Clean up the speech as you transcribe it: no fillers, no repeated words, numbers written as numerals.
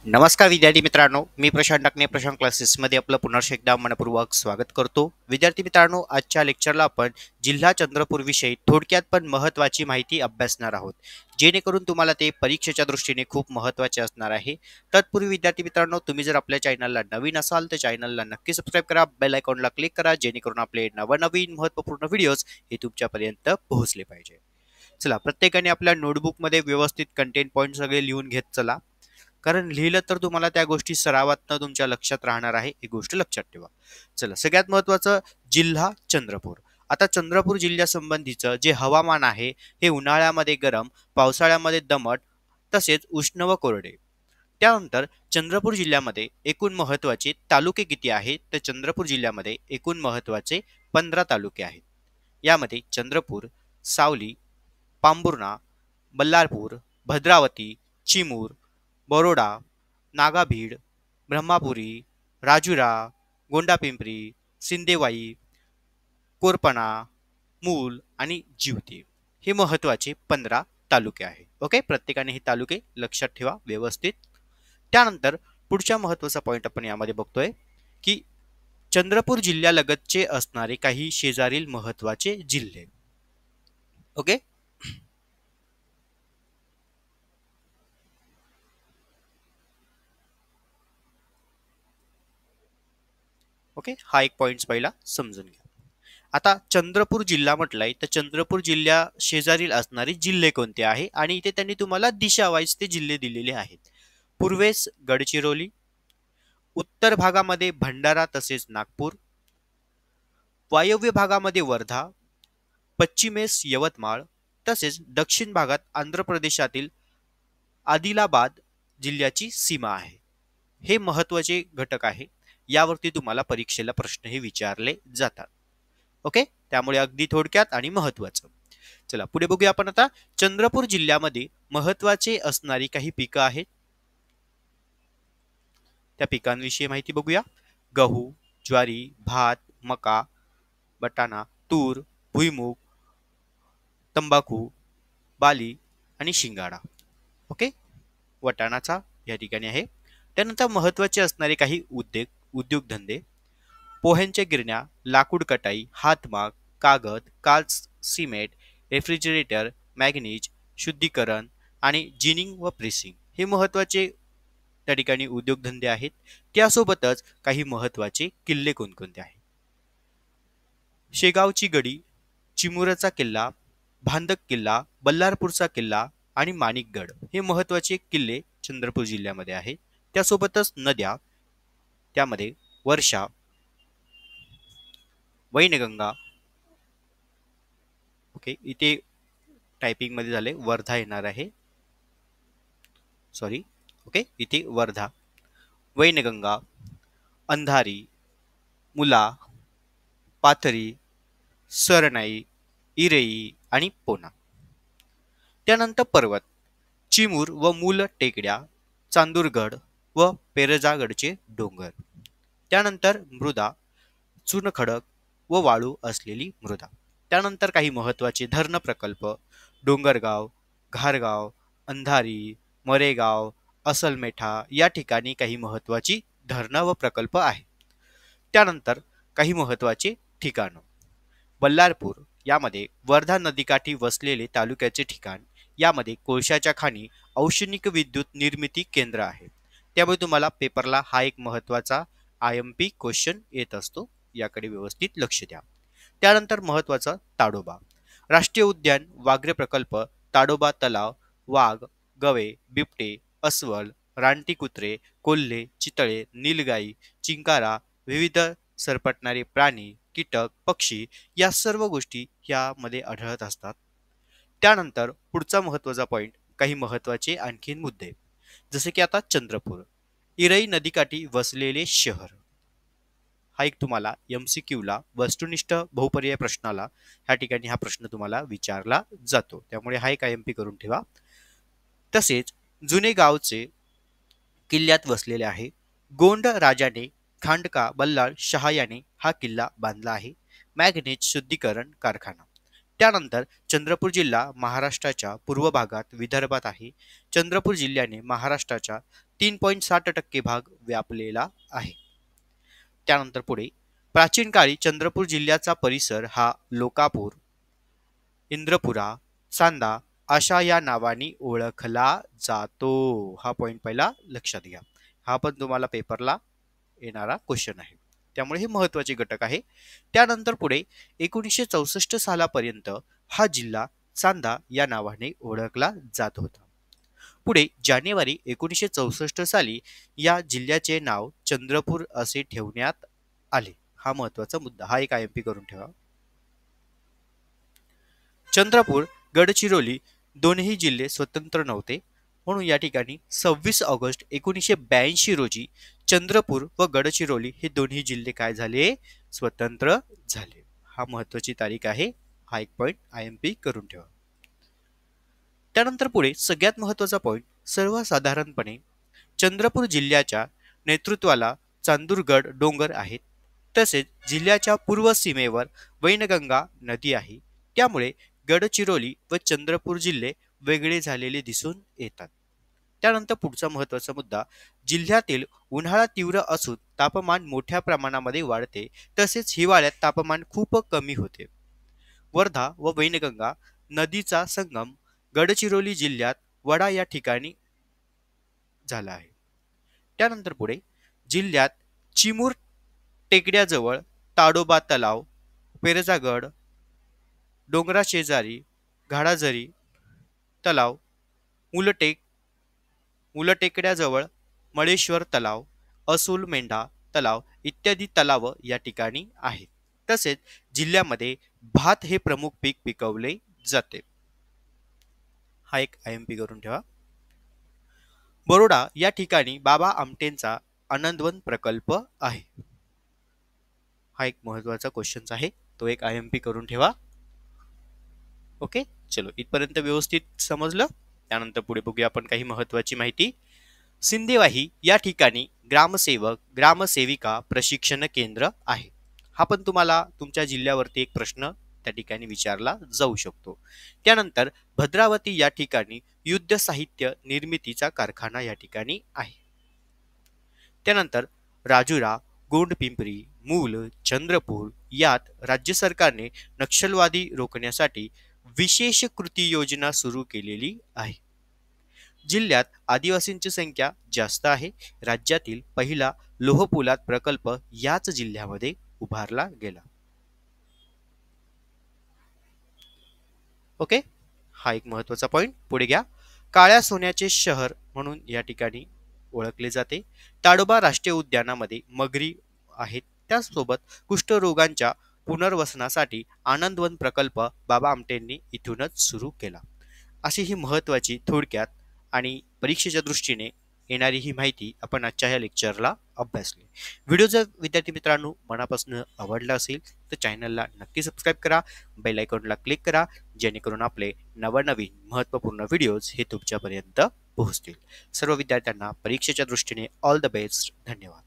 नमस्कार विद्यार्थी मित्रांनो, मी प्रशांत टाकणे प्रशांत क्लासेसमध्ये आपलं पुन्हा एकदा मनपूर्वक स्वागत करतो. विद्यार्थी मित्रांनो, आजच्या लेक्चरला आपण जिल्हा चंद्रपूर विषयी थोडक्यात पण महत्त्वाची माहिती अभ्यासणार आहोत, जेणेकरून तुम्हाला ते परीक्षेच्या दृष्टीने खूप महत्त्वाचे असणार आहे. तत्पूर्वी विद्यार्थी मित्रांनो, तुम्ही जर आपल्या चॅनलला नवीन असाल तर चॅनलला नक्की सबस्क्राईब करा, बेल आयकॉनला क्लिक करा, जेणेकरून आपले नवनवीन महत्त्वपूर्ण व्हिडिओज हे तुमच्यापर्यंत पोहोचले पाहिजे. चला, प्रत्येकाने आपल्या नोटबुकमध्ये व्यवस्थित कंटेंट पॉईंट सगळे लिहून घेत चला, कारण लिहिलं तर तुम्हाला त्या गोष्टी सरावातनं तुमच्या लक्षात राहणार आहे, ही गोष्ट लक्षात ठेवा. चला, सगळ्यात महत्त्वाचं जिल्हा चंद्रपूर. आता चंद्रपूर जिल्ह्यासंबंधीचं जे हवामान आहे हे उन्हाळ्यामध्ये गरम, पावसाळ्यामध्ये दमट, तसेच उष्ण व कोरडे. त्यानंतर चंद्रपूर जिल्ह्यामध्ये एकूण महत्त्वाचे तालुके किती आहेत, तर चंद्रपूर जिल्ह्यामध्ये एकूण महत्त्वाचे 15 तालुके आहेत. यामध्ये चंद्रपूर, सावली, पांभुर्णा, बल्लारपूर, भद्रावती, चिमूर, बरोडा, नागाभीड, ब्रह्मापुरी, राजुरा, गोंडापिंपरी, सिंदेवाई, कोरपणा, मूल आणि जिवती हे महत्त्वाचे 15 तालुके आहेत. ओके, प्रत्येकाने हे तालुके लक्षात ठेवा व्यवस्थित. त्यानंतर पुढच्या महत्त्वाचा पॉईंट आपण यामध्ये बघतोय की चंद्रपूर जिल्ह्यालगतचे असणारे काही शेजारील महत्त्वाचे जिल्हे. ओके, ओके, हा एक पॉईंट पहिला समजून घ्या. आता चंद्रपूर जिल्हा म्हटलाय तर चंद्रपूर जिल्ह्या शेजारील असणारे जिल्हे कोणते आहे, आणि इथे त्यांनी तुम्हाला दिशा वाईज ते जिल्हे दिलेले आहेत. पूर्वेस गडचिरोली, उत्तर भागामध्ये भंडारा तसेच नागपूर, वायव्य भागामध्ये वर्धा, पश्चिमेस यवतमाळ, तसेच दक्षिण भागात आंध्र प्रदेशातील आदिलाबाद जिल्ह्याची सीमा आहे. हे महत्वाचे घटक आहे, यावरती तुम्हाला परीक्षेला प्रश्न हे विचारले जातात. ओके, त्यामुळे अगदी थोडक्यात आणि महत्वाचं. चला पुढे बघूया आपण. आता चंद्रपूर जिल्ह्यामध्ये महत्वाचे असणारी काही पिकं आहेत, त्या पिकांविषयी माहिती बघूया. गहू, ज्वारी, भात, मका, बटाणा, तूर, भुईमूग, तंबाखू, बाली आणि शिंगाडा. ओके, वटाणाचा या ठिकाणी आहे. त्यानंतर महत्वाचे असणारे काही उद्योगधंदे: पोह्यांच्या गिरण्या, लाकूड कटाई, हातमाग, कागद, काच, सिमेंट, रेफ्रिजरेटर, मॅग्नीज, शुद्धीकरण आणि जिनिंग व प्रेसिंग हे महत्वाचे त्या ठिकाणी उद्योगधंदे आहेत. त्यासोबतच काही महत्वाचे किल्ले कोणकोणते आहेत: शेगावची गडी, चिमुराचा किल्ला, भांदक किल्ला, बल्लारपूरचा किल्ला आणि माणिकगड हे महत्वाचे किल्ले चंद्रपूर जिल्ह्यामध्ये आहेत. त्यासोबतच नद्या, त्यामध्ये वर्षा, वैनगंगा. ओके, इथे टायपिंग मध्ये झाले वर्धा येणार आहे, सॉरी. ओके, इथे वर्धा, वैनगंगा, अंधारी, मुला, पाथरी, सरनाई, इरेई आणि पोना. त्यानंतर पर्वत: चिमूर व मूल टेकड्या, चांदूरगड व पेरजागडचे डोंगर. त्यानंतर मृदा: चुनखडक व वाळू असलेली मृदा. त्यानंतर काही महत्वाचे धरण प्रकल्प: डोंगरगाव, घारगाव, अंधारी, मरेगाव, असलमेठा या ठिकाणी काही महत्वाची धरणं व प्रकल्प आहेत. त्यानंतर काही महत्वाचे ठिकाणं: बल्लारपूर, यामध्ये वर्धा नदीकाठी वसलेले तालुक्याचे ठिकाण, यामध्ये कोळशाच्या खाणी, औष्णिक विद्युत निर्मिती केंद्र आहे. त्यामुळे तुम्हाला पेपरला हा एक महत्वाचा IMP क्वेश्चन येत असतो, याकडे व्यवस्थित लक्ष द्या. त्यानंतर महत्वाचा ताडोबा: राष्ट्रीय उद्यान, व्याघ्र प्रकल्प, ताडोबा तलाव, वाघ, गवे, बिबटे, अस्वल, रानटी कुत्रे, कोल्हे, चितळे, नीलगाई, चिंकारा, विविध सरपटणारे प्राणी, कीटक, पक्षी या सर्व गोष्टी यामध्ये आढळत असतात. त्यानंतर पुढचा महत्वाचा पॉइंट, काही महत्वाचे आणखीन मुद्दे, जसे की आता चंद्रपूर, इरई नदीकाठी वसलेले शहर. हा एक तुम्हाला MCQ ला वस्तुनिष्ठ बहुपर्याय प्रश्नाला ह्या ठिकाणी हा प्रश्न तुम्हाला विचारला जातो, त्यामुळे हा एक IMP करून ठेवा. तसेच जुने गावचे किल्ल्यात वसलेले आहे. गोंड राजाने खांडका बल्लाळ शहा याने हा किल्ला बांधला आहे. मॅग्नेज शुद्धीकरण कारखाना, त्यानंतर चंद्रपूर जिल्हा महाराष्ट्राच्या पूर्व भागात विदर्भात आहे. चंद्रपूर जिल्ह्याने महाराष्ट्राच्या 3.7% भाग व्यापलेला आहे. त्यानंतर पुढे प्राचीन काळी चंद्रपूर जिल्ह्याचा परिसर हा लोकापूर, इंद्रपुरा, चांदा अशा या नावाने ओळखला जातो. हा पॉइंट पहिला लक्षात घ्या. हा पण तुम्हाला पेपरला येणारा क्वेश्चन आहे, त्यामुळे हे महत्त्वाचे घटक आहे. त्यानंतर पुढे 1964 सालापर्यंत हा जिल्हा चांदा या नावाने ओळखला जात होता. पुढे जानेवारी 1964 साली या जिल्ह्याचे नाव चंद्रपूर असे ठेवण्यात आले. हा महत्त्वाचा मुद्दा, हा एक IMP करून ठेवा. चंद्रपूर, गडचिरोली दोन्ही जिल्हे स्वतंत्र नव्हते, म्हणून या ठिकाणी 26 ऑगस्ट 1982 रोजी चंद्रपूर व गडचिरोली हे दोन्ही जिल्हे काय झाले? स्वतंत्र झाले. हा महत्त्वाची तारीख आहे. हा एक पॉइंट IMP करून ठेवा. त्यानंतर पुढे सगळ्यात महत्त्वाचा पॉइंट, सर्वसाधारणपणे चंद्रपूर जिल्ह्याच्या नेतृत्वाला चांदूरगड डोंगर आहेत. तसेच जिल्ह्याच्या पूर्व सीमेवर वैनगंगा नदी आहे. त्यामुळे गडचिरोली व चंद्रपूर जिल्हे वेगळे झालेले दिसून येतात. त्यानंतर पुढचा महत्त्वाचा मुद्दा, जिल्ह्यातील उन्हाळा तीव्र असून तापमान मोठ्या प्रमाणामध्ये वाढते, तसेच हिवाळ्यात तापमान खूप कमी होते. वर्धा व वैनगंगा नदीचा संगम गडचिरोली जिल्ह्यात वडा या ठिकाणी झाला आहे. त्यानंतर पुढे जिल्ह्यात चिमूर टेकड्याजवळ ताडोबा तलाव, पेरजागड, डोंगरा शेजारी घाडाझरी तलाव, मुलटेकड्याजवळ मळेश्वर तलाव, असोल मेंढा तलाव इत्यादी तलाव या ठिकाणी आहेत. तसेच जिल्ह्यामध्ये भात हे प्रमुख पीक पिकवले जाते. हा एक IMP करून ठेवा. बरोडा या ठिकाणी बाबा आमटेंचा आनंदवन प्रकल्प आहे. हा एक महत्त्वाचा क्वेश्चन आहे, तो एक IMP करून ठेवा. ओके, चलो इथपर्यंत व्यवस्थित समजलं. त्यानंतर पुढे बघूया आपण काही महत्त्वाची माहिती. सिंदेवाही या ठिकाणी ग्रामसेवक ग्रामसेविका प्रशिक्षण केंद्र आहे. हा पण तुम्हाला तुमच्या जिल्ह्यावरती एक प्रश्न त्या ठिकाणी विचारला जाऊ शकतो. त्यानंतर भद्रावती या ठिकाणी युद्ध साहित्य निर्मितीचा कारखाना या ठिकाणी आहे. त्यानंतर राजुरा, गोंडपिंपरी, मूल, चंद्रपूर यात राज्य सरकारने नक्षलवादी रोखण्यासाठी विशेष कृती योजना सुरू केलेली आहे. जिल्ह्यात आदिवासींची संख्या जास्त आहे. राज्यातील पहिला लोहपोलाद प्रकल्प याच जिल्ह्यामध्ये उभारला गेला. ओके, हा एक महत्त्वाचा पॉइंट. पुढे घ्या. काळ्या सोन्याचे शहर म्हणून या ठिकाणी ओळखले जाते. ताडोबा राष्ट्रीय उद्यानामध्ये मगरी आहेत. त्याचसोबत कुष्ठरोगांच्या पुनर्वसनासाठी आनंदवन प्रकल्प बाबा आमटेंनी इथूनच सुरू केला. अशी ही महत्त्वाची थोडक्यात आणि परीक्षेच्या दृष्टीने येणारी ही माहिती आपण आजच्या ह्या लेक्चरला अभ्यासली. व्हिडिओ जर विद्यार्थी मित्रांनो मनापासून आवडला असेल तर चॅनलला नक्की सबस्क्राईब करा, बेल आयकॉनला क्लिक करा, जेणेकरून आपले नवनवीन महत्त्वपूर्ण व्हिडिओज हे तुमच्यापर्यंत पोहोचतील. सर्व विद्यार्थ्यांना परीक्षेच्या दृष्टीने ऑल द बेस्ट. धन्यवाद.